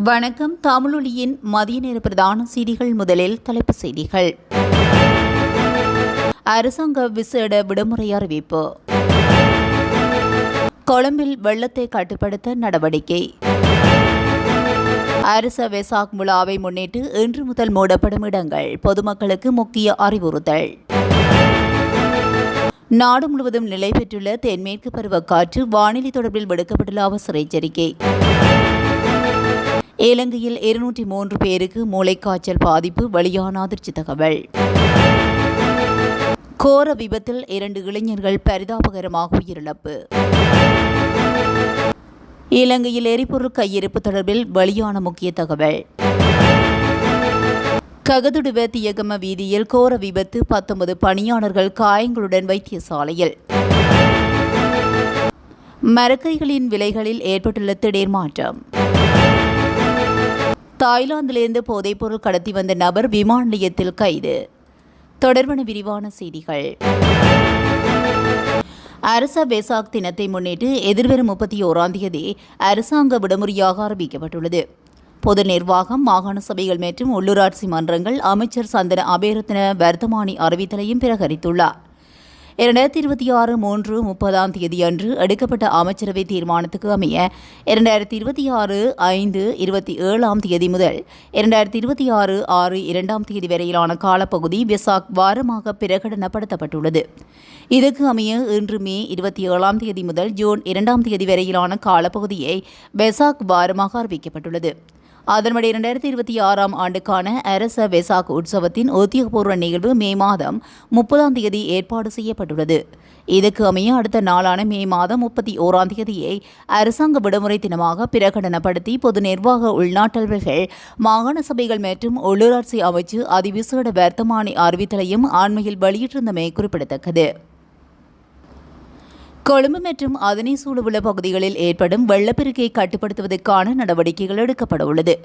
வணக்கம். தமிழொலியின் மதிய நேர பிரதான செய்திகள். முதலில் தலைப்புச் செய்திகள். அரசாங்க விசேட விடுமுறை அறிவிப்பு. கொழும்பில் வெள்ளத்தை கட்டுப்படுத்த நடவடிக்கை. அரச வெசாக் விழாவை முன்னிட்டு இன்று முதல் மூடப்படும் இடங்கள் பொதுமக்களுக்கு முக்கிய அறிவுறுத்தல். நாடு முழுவதும் நிலை பெற்றுள்ள தென்மேற்கு பருவக்காற்று வானிலை தொடர்பில் விடுக்கப்பட்டுள்ள அவசர எச்சரிக்கை. இலங்கையில் 203 பேருக்கு மூளைக்காய்ச்சல் பாதிப்பு, வெளியான அதிர்ச்சி தகவல். கோர விபத்தில் 2 இளைஞர்கள் பரிதாபகரமாக உயிரிழப்பு. இலங்கையில் எரிபொருள் கையிருப்பு தொடர்பில் வெளியான முக்கிய தகவல். ககதுடுவ தியகம வீதியில் கோர விபத்து, 19 பணியாளர்கள் காயங்களுடன் வைத்தியசாலையில். மரக்கறிகளின் விலைகளில் ஏற்பட்டுள்ள திடீர் மாற்றம். தாய்லாந்திலிருந்து போதைப்பொருள் கடத்தி வந்த நபர் விமான நிலையத்தில் கைது. தொடர்பான விரிவான செய்திகள். அரச வெசாக் தினத்தை முன்னிட்டு எதிர்வரும் 31ஆம் தேதி அரசாங்க விடுமுறையாக அறிவிக்கப்பட்டுள்ளது. பொது நிர்வாகம், மாகாண சபைகள் மற்றும் உள்ளூராட்சி மன்றங்கள் அமைச்சர் சந்தன அபேரத்ன வர்த்தமானி அறிவித்தலையும் பிரகரித்துள்ளார். 2026 3 30ஆம் தேதியன்று எடுக்கப்பட்ட அமைச்சரவை தீர்மானத்துக்கு அமைய 2026 5 27ஆம் தேதி முதல் 2026 6 2ஆம் தேதி வரையிலான காலப்பகுதி வெசாக் வாரமாக பிரகடனப்படுத்தப்பட்டுள்ளது. இதற்கு அமைய இன்று மே 27ஆம் தேதி முதல் ஜூன் 2ஆம் தேதி வரையிலான காலப்பகுதியை வெசாக் வாரமாக அறிவிக்கப்பட்டுள்ளது. அதன்படி 2026ஆம் ஆண்டுக்கான அரச வெசாக் உற்சவத்தின் உத்தியோகபூர்வ நிகழ்வு மே மாதம் 30ஆம் தேதி ஏற்பாடு செய்யப்பட்டுள்ளது. இதற்கு அமைய அடுத்த நாளான மே மாதம் 31ஆம் தேதியை அரசாங்க விடுமுறை தினமாக பிரகடனப்படுத்தி பொது நிர்வாக உள்நாட்டல்வர்கள், மாகாண சபைகள் மற்றும் உள்ளூராட்சி அமைச்சு அதிவிசேட வர்த்தமானி அறிவித்தலையும் அண்மையில் வெளியிட்டிருந்தமை குறிப்பிடத்தக்கது. கொழும்பு மற்றும் அதனை சூழவுள்ள பகுதிகளில் ஏற்படும் வெள்ளப்பெருக்கை கட்டுப்படுத்துவதற்கான நடவடிக்கைகள் எடுக்கப்பட உள்ளது.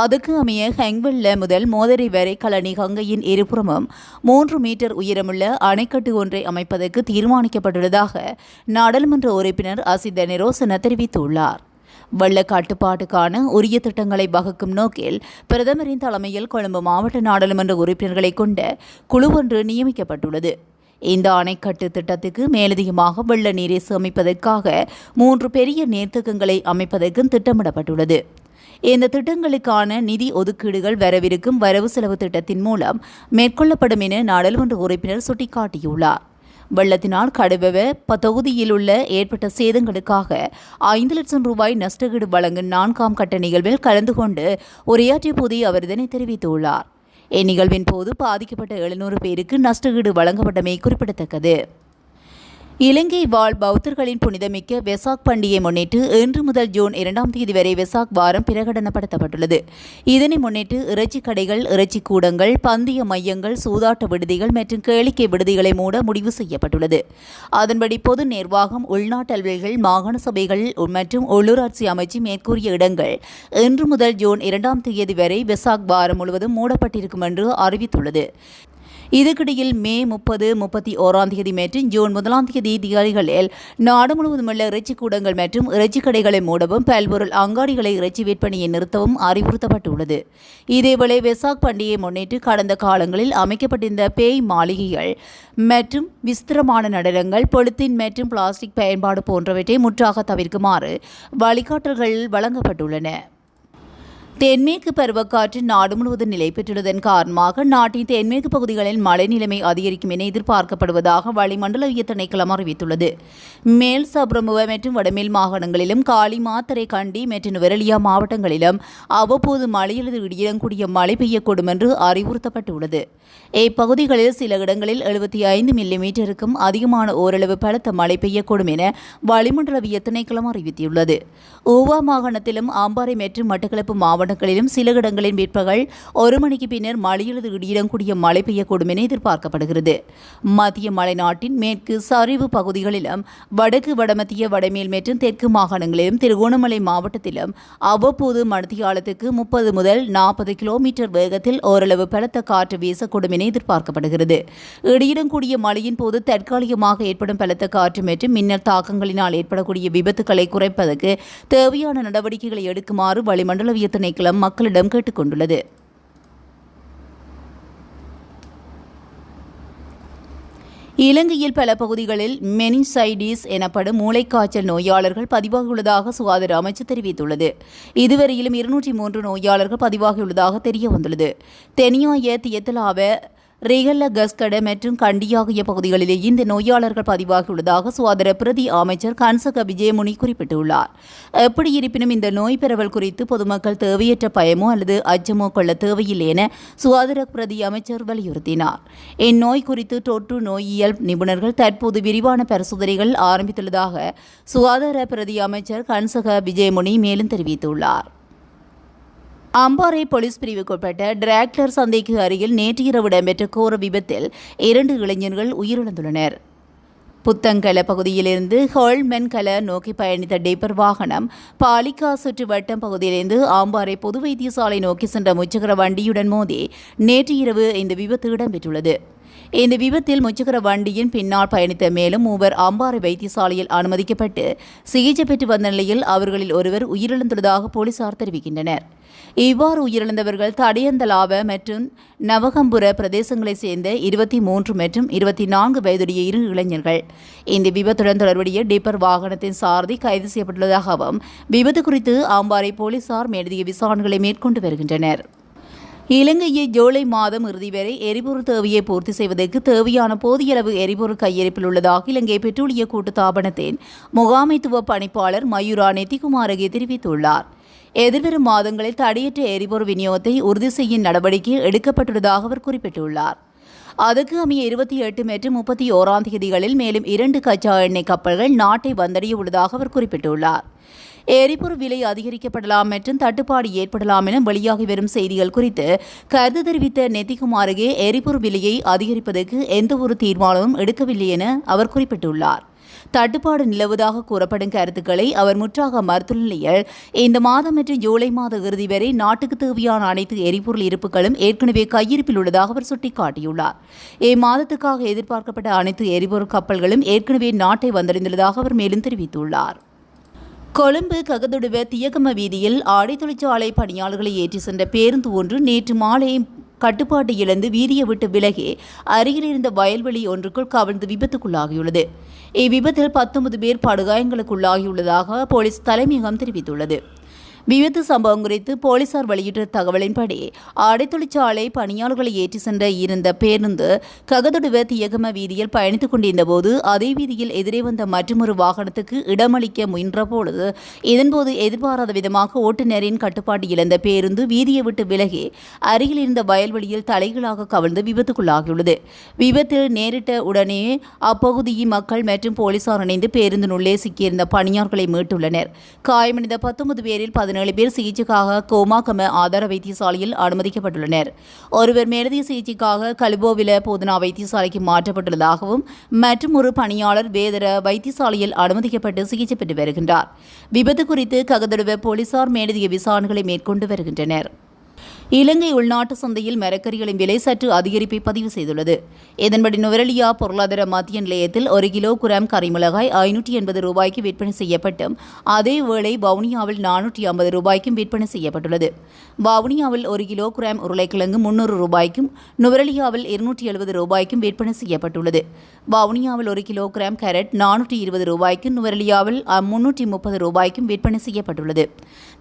அதற்கு அமைய ஹெங்வெல்ல முதல் மோதரை வரை கழனி கங்கையின் இருபுறமும் 3 மீட்டர் உயரமுள்ள அணைக்கட்டு ஒன்றை அமைப்பதற்கு தீர்மானிக்கப்பட்டுள்ளதாக நாடாளுமன்ற உறுப்பினர் அசித நிரோசன தெரிவித்துள்ளார். வெள்ள கட்டுப்பாட்டுக்கான உரிய திட்டங்களை வகுக்கும் நோக்கில் பிரதமரின் தலைமையில் கொழும்பு மாவட்ட நாடாளுமன்ற உறுப்பினர்களை கொண்ட குழு ஒன்று நியமிக்கப்பட்டுள்ளது. இந்த அணைக்கட்டு திட்டத்துக்கு மேலதிகமாக வெள்ள நீரை சேமிப்பதற்காக 3 பெரிய நீர்த்தேக்கங்களை அமைப்பதற்கும் திட்டமிடப்பட்டுள்ளது. இந்த திட்டங்களுக்கான நிதி ஒதுக்கீடுகள் வரவிருக்கும் வரவு செலவு திட்டத்தின் மூலம் மேற்கொள்ளப்படும் என நாடாளுமன்ற உறுப்பினர் சுட்டிக்காட்டியுள்ளார். வெள்ளத்தினால் கடுவெவ தொகுதியில் உள்ள ஏற்பட்ட சேதங்களுக்காக 5 லட்சம் ரூபாய் நஷ்டஈடு வழங்கும் 4ஆம் கட்ட நிகழ்வில் கலந்து கொண்டு உரையாற்றிய போதே அவர் இதனை தெரிவித்துள்ளார். இந்நிகழ்வின் போது பாதிக்கப்பட்ட 700 பேருக்கு நஷ்டஈடு வழங்கப்பட்டமை குறிப்பிடத்தக்கது. இலங்கை வாழ் பௌத்தர்களின் புனிதமிக்க வெசாக் பண்டிகையை முன்னிட்டு இன்று முதல் ஜூன் 2ஆம் தேதி வரை வெசாக் வாரம் பிரகடனப்படுத்தப்பட்டுள்ளது. இதனை முன்னிட்டு இறைச்சி கடைகள், இறைச்சி கூடங்கள், பந்தய மையங்கள், சூதாட்ட விடுதிகள் மற்றும் கேளிக்கை விடுதிகளை மூட முடிவு செய்யப்பட்டுள்ளது. அதன்படி பொது நிர்வாகம், உள்நாட்டு அலுவல்கள், மாகாண சபைகள் மற்றும் உள்ளூராட்சி அமைச்சு மேற்கூறிய இடங்கள் இன்று முதல் ஜூன் 2ஆம் தேதி வரை வெசாக் வாரம் முழுவதும் மூடப்பட்டிருக்கும் என்று அறிவித்துள்ளது. இதற்கிடையில் மே 30, 31ஆம் தேதி மற்றும் ஜூன் 1ஆம் தேதி திகதிகளில் நாடு முழுவதும் உள்ள இறைச்சி கூடங்கள் மற்றும் இறைச்சி கடைகளை மூடவும், பல்பொருள் அங்காடிகளை இறைச்சி விற்பனையை நிறுத்தவும் அறிவுறுத்தப்பட்டுள்ளது. இதேவேளை வெசாக் பண்டிகையை முன்னிட்டு கடந்த காலங்களில் அமைக்கப்பட்டிருந்த பேய் மாளிகைகள் மற்றும் விஸ்திரமான நடனங்கள், பொலித்தீன் மற்றும் பிளாஸ்டிக் பயன்பாடு போன்றவற்றை முற்றாக தவிர்க்குமாறு வழிகாட்டல்கள் வழங்கப்பட்டுள்ளன. தென்மேற்கு பருவக்காற்று நாடு முழுவதும் நிலை பெற்றுள்ளதன் காரணமாக நாட்டின் தென்மேற்கு பகுதிகளில் மழை நிலைமை அதிகரிக்கும் என எதிர்பார்க்கப்படுவதாக வளிமண்டலவியல் திணைக்களம் அறிவித்துள்ளது. மேல் சப்ரமுவ மற்றும் வடமேல் மாகாணங்களிலும், காலி, மாத்தறை, கண்டி மற்றும் நுவரெலியா மாவட்டங்களிலும் அவ்வப்போது மழை அல்லது இடியுடன் கூடிய மழை பெய்யக்கூடும் என்று அறிவுறுத்தப்பட்டுள்ளது. இப்பகுதிகளில் சில இடங்களில் 75 மில்லிமீட்டருக்கும் அதிகமான ஓரளவு பலத்த மழை பெய்யக்கூடும் என வளிமண்டலவியல் திணைக்களம் அறிவித்துள்ளது. ஊவா மாகாணத்திலும், அம்பாறை மற்றும் மட்டக்களப்பு மாவட்டங்களிலும் சில இடங்களில் பிற்பகல் 1 மணிக்கு பின்னர் மழை அல்லது இடியுடன் கூடிய மழை பெய்யக்கூடும் என எதிர்பார்க்கப்படுகிறது. மத்திய மலைநாட்டின் மேற்கு சரிவு பகுதிகளிலும், வடக்கு, வடமத்திய, வடமேல் மற்றும் தெற்கு மாகாணங்களிலும், திருகோணமலை மாவட்டத்திலும் அவ்வப்போது மணித்தியாலத்துக்கு 30 முதல் 40 கிலோமீட்டர் வேகத்தில் ஓரளவு பலத்த காற்று வீசக்கூடும் என எதிர்பார்க்கப்படுகிறது. இடியுடன் கூடிய மழையின் போது தற்காலிகமாக ஏற்படும் பலத்த காற்று மற்றும் மின்னல் தாக்கங்களினால் ஏற்படக்கூடிய விபத்துக்களை குறைப்பதற்கு தேவையான நடவடிக்கைகளை எடுக்குமாறு வளிமண்டலவியல் திணைக்களம் திணைக்களம் மக்களிடம் கேட்டுக் கொண்டுள்ளது. இலங்கையில் பல பகுதிகளில் மெனிசைடிஸ் எனப்படும் மூளைக்காய்ச்சல் நோயாளர்கள் பதிவாகியுள்ளதாக சுகாதார அமைச்சு தெரிவித்துள்ளது. இதுவரையிலும் 203 நோயாளர்கள் பதிவாகியுள்ளதாக தெரியவந்துள்ளது. தெனியாய தியத்தலாவ ரிகல்ல கஸ்கட மற்றும் கண்டி ஆகிய பகுதிகளிலே இந்த நோயாளர்கள் பதிவாகியுள்ளதாக சுகாதார பிரதி அமைச்சர் கன்சக விஜயமுனி குறிப்பிட்டுள்ளார். எப்படி இருப்பினும் இந்த நோய் பரவல் குறித்து பொதுமக்கள் தேவையற்ற பயமோ அல்லது அச்சமோ கொள்ள தேவையில்லை என சுகாதார பிரதி அமைச்சர் வலியுறுத்தினார். இந்நோய் குறித்து தொற்று நோயியல் நிபுணர்கள் தற்போது விரிவான பரிசோதனைகள் ஆரம்பித்துள்ளதாக சுகாதார பிரதி அமைச்சர் கன்சக விஜயமுனி மேலும் தெரிவித்துள்ளார். அம்பாறை போலீஸ் பிரிவுக்குட்பட்ட டிராக்டர் சந்தைக்கு அருகில் நேற்று இரவு இடம்பெற்ற கோர விபத்தில் 2 இளைஞர்கள் உயிரிழந்துள்ளனர். புத்தங்கல பகுதியிலிருந்து ஹோல்மென்கல நோக்கி பயணித்த டேப்பர் வாகனம் பாலிகா சுற்று வட்டம் பகுதியிலிருந்து அம்பாறை பொது வைத்தியசாலை நோக்கி சென்ற முச்சக்கர வண்டியுடன் மோதி நேற்று இரவு இந்த விபத்து இடம்பெற்றுள்ளது. இந்த விபத்தில் முச்சக்கர வண்டியின் பின்னால் பயணித்த மேலும் 3 அம்பாறை வைத்தியசாலையில் அனுமதிக்கப்பட்டு சிகிச்சை பெற்று வந்த நிலையில் அவர்களில் ஒருவர் உயிரிழந்துள்ளதாக போலீசார் தெரிவிக்கின்றனர். இவ்வாறு உயிரிழந்தவர்கள் தடையந்தலாவ மற்றும் நவகம்புர பிரதேசங்களைச் சேர்ந்த 23 மற்றும் 24 வயதுடைய 2 இளைஞர்கள். இந்த விபத்துடன் தொடர்புடைய டிப்பர் வாகனத்தின் சாரதி கைது செய்யப்பட்டுள்ளதாகவும் விபத்து குறித்து அம்பாறை போலீசார் மேலதிக விசாரணைகளை மேற்கொண்டு வருகின்றனர். இலங்கையை ஜூலை மாதம் இறுதி வரை எரிபொருள் தேவையை பூர்த்தி செய்வதற்கு தேவையான போதிய அளவு எரிபொருள் கையிருப்பில் உள்ளதாக இலங்கை பெட்ரோலிய கூட்டுத்தாபனத்தின் முகாமைத்துவ பணிப்பாளர் மயூரா நெத்திகுமாரகே தெரிவித்துள்ளார். எதிர்வரும் மாதங்களில் தடையற்ற எரிபொருள் விநியோகத்தை உறுதி செய்யும் நடவடிக்கை எடுக்கப்பட்டுள்ளதாக அவர் குறிப்பிட்டுள்ளார். அதற்கு அமைய 28 மற்றும் 31ஆம் தேதிகளில் மேலும் 2 கச்சா எண்ணெய் கப்பல்கள் நாட்டை வந்தடைய உள்ளதாக அவர் குறிப்பிட்டுள்ளார். எரிபொருள் விலை அதிகரிக்கப்படலாம் மற்றும் தட்டுப்பாடு ஏற்படலாம் என வெளியாகி வரும் செய்திகள் குறித்து கருத்து தெரிவித்த நெத்திகுமாரகே எரிபொருள் விலையை அதிகரிப்பதற்கு எந்தவொரு தீர்மானமும் எடுக்கவில்லை என அவர் குறிப்பிட்டுள்ளார். தட்டுப்பாடு நிலவுவதாக கூறப்படும் கருத்துக்களை அவர் முற்றாக மறுத்துள்ள நிலையில் இந்த மாதம் மற்றும் ஜூலை மாத இறுதி வரை நாட்டுக்கு தேவையான அனைத்து எரிபொருள் இருப்புகளும் ஏற்கனவே கையிருப்பில் உள்ளதாக அவர் சுட்டிக்காட்டியுள்ளார். இம்மாதத்துக்காக எதிர்பார்க்கப்பட்ட அனைத்து எரிபொருள் கப்பல்களும் ஏற்கனவே நாட்டை வந்தடைந்துள்ளதாக அவர் மேலும் தெரிவித்துள்ளார். கொழும்பு ககதுடுவ தியகம வீதியில் ஆடை தொழிற்சாலை பணியாளர்களை ஏற்றி சென்ற பேருந்து ஒன்று நேற்று மாலை கட்டுப்பாட்டை இழந்து வீதியை விட்டு விலகி அருகில் இருந்த வயல்வெளி ஒன்றுக்குள் கவிழ்ந்து விபத்துக்குள்ளாகியுள்ளது. இவ்விபத்தில் 19 பேர் படுகாயங்களுக்குள்ளாகியுள்ளதாக போலீஸ் தலைமையகம் தெரிவித்துள்ளது. விபத்து சம்பவம் குறித்து போலீசார் வெளியிட்ட தகவலின்படி ஆடை தொழிற்சாலை பணியாளர்களை ஏற்றி சென்ற இருந்த பேருந்து ககதுடுவ தியகம வீதியில் பயணித்துக் கொண்டிருந்த போது அதே வீதியில் எதிரே வந்த மற்றொரு வாகனத்துக்கு இடமளிக்க முயன்றபோது இதன்போது எதிர்பாராத விதமாக ஓட்டுநரின் கட்டுப்பாடு இழந்த பேருந்து வீதியை விட்டு விலகி அருகில் இருந்த வயல்வெளியில் தலைகளாக கவிழ்ந்து விபத்துக்குள்ளாகியுள்ளது. விபத்தில் நேரிட்ட உடனே அப்பகுதியின் மக்கள் மற்றும் போலீசார் இணைந்து பேருந்தினுள்ளே சிக்கியிருந்த பணியாளர்களை மீட்டுள்ளனர். காயமடைந்த 19 பேரில் 17 பேர் சிகிச்சைக்காக கோமாகம ஆதார வைத்தியசாலையில் அனுமதிக்கப்பட்டுள்ளனர். ஒருவர் மேலதிக சிகிச்சைக்காக கலுபோவில போதனா வைத்தியசாலைக்கு மாற்றப்பட்டுள்ளதாகவும் மற்றும் ஒரு பணியாளர் வேதர வைத்தியசாலையில் அனுமதிக்கப்பட்டு சிகிச்சை பெற்று வருகின்றார். விபத்து குறித்து ககதுடுவ போலீசார் மேலதிக விசாரணைகளை மேற்கொண்டு வருகின்றனர். இலங்கை உள்நாட்டு சந்தையில் மரக்கறிகளின் விலை சற்று அதிகரிப்பை பதிவு செய்துள்ளது. இதன்படி நுவரெலியா பொருளாதார மத்திய நிலையத்தில் 1 கிலோகிராம் கரிமிளகாய் 580 ரூபாய்க்கு விற்பனை செய்யப்பட்டும் அதேவேளை வவுனியாவில் 450 ரூபாய்க்கும் விற்பனை செய்யப்பட்டுள்ளது. வவுனியாவில் 1 கிலோகிராம் உருளைக்கிழங்கு 300 ரூபாய்க்கும் நுவரெலியாவில் 270 ரூபாய்க்கும் விற்பனை செய்யப்பட்டுள்ளது. வவுனியாவில் 1 கிலோகிராம் கேரட் 420 ரூபாய்க்கும் நுவரெலியாவில் 330 ரூபாய்க்கும் விற்பனை செய்யப்பட்டுள்ளது.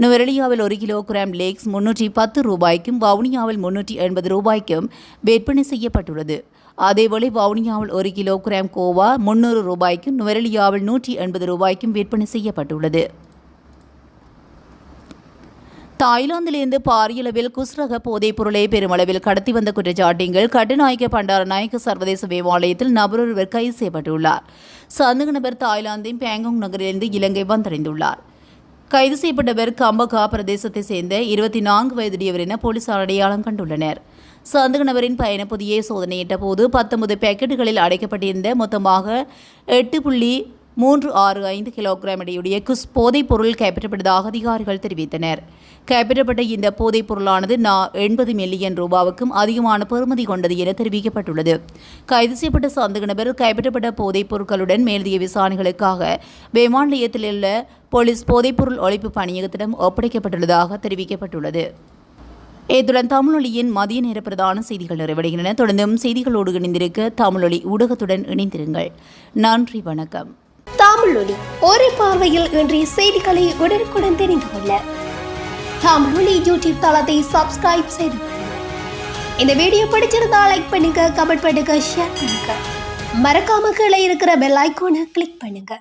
நுவரெலியாவில் 1 கிலோகிராம் லேக்ஸ் 310 ரூபாய்க்கும் வவுனியாவில் 380 ரூபாய்க்கும் விற்பனை செய்யப்பட்டுள்ளது. அதேவேளை வவுனியாவில் 1 கிலோகிராம் கோவா 300 ரூபாய்க்கும் நுவரெலியாவில் 180 ரூபாய்க்கும் விற்பனை செய்யப்பட்டுள்ளது. தாய்லாந்திலிருந்து பாரியளவில் குஸ்ரக போதைப் பொருளை பெருமளவில் கடத்தி வந்த குற்றச்சாட்டிகள் கட்டுநாயக்க பண்டாரநாயக்க சர்வதேச விமானத்தில் நபரொருவர் கைது செய்யப்பட்டுள்ளார். சந்தேக நபர் தாய்லாந்தின் பேங்காங் நகரிலிருந்து இலங்கை வந்தடைந்துள்ளார். கைது செய்யப்பட்டவர் கம்பகா பிரதேசத்தை சேர்ந்த 24 வயதுடையவர் என போலீசார் அடையாளம் கண்டுள்ளனர். சந்தேக நபரின் பயணப்பொதியை சோதனையிட்ட போது 19 பேக்கெட்டுகளில் அடைக்கப்பட்டிருந்த மொத்தமாக 8 365 கிலோகிராம் எடையுடைய குஸ் போதைப் பொருள் கைப்பற்றப்பட்டதாக அதிகாரிகள் தெரிவித்தனர். கைப்பற்றப்பட்ட இந்த போதைப் பொருளானது 80 மில்லியன் ரூபாவுக்கும் அதிகமான பெறுமதி கொண்டது என தெரிவிக்கப்பட்டுள்ளது. கைது செய்யப்பட்ட சந்தேக நபர் கைப்பற்றப்பட்ட போதைப் பொருட்களுடன் மேலதிக விசாரணைகளுக்காக விமான நிலையத்தில் உள்ள போலீஸ் போதைப்பொருள் ஒழிப்பு பணியகத்திடம் ஒப்படைக்கப்பட்டுள்ளதாக தெரிவிக்கப்பட்டுள்ளது. இத்துடன் தமிழொலியின் மதிய நேர பிரதான செய்திகள் நிறைவடைகின்றன. தொடர்ந்தும் செய்திகளோடு இணைந்திருக்க தமிழொலி ஊடகத்துடன் இணைந்திருங்கள். நன்றி, வணக்கம். தமிழொலி ஒரே பார்வையில் இன்றைய செய்திகளை உடனுக்குடன் தெரிந்து கொள்ள தமிழொலி யூடியூப் தளத்தை சப்ஸ்கிரைப் செய்து இந்த வீடியோ பிடிச்சிருந்தா லைக் பண்ணுங்க, கமெண்ட் பண்ணுங்க, ஷேர் பண்ணுங்க. மறக்காம கீழே இருக்கிற பெல் ஐகானை கிளிக் பண்ணுங்க.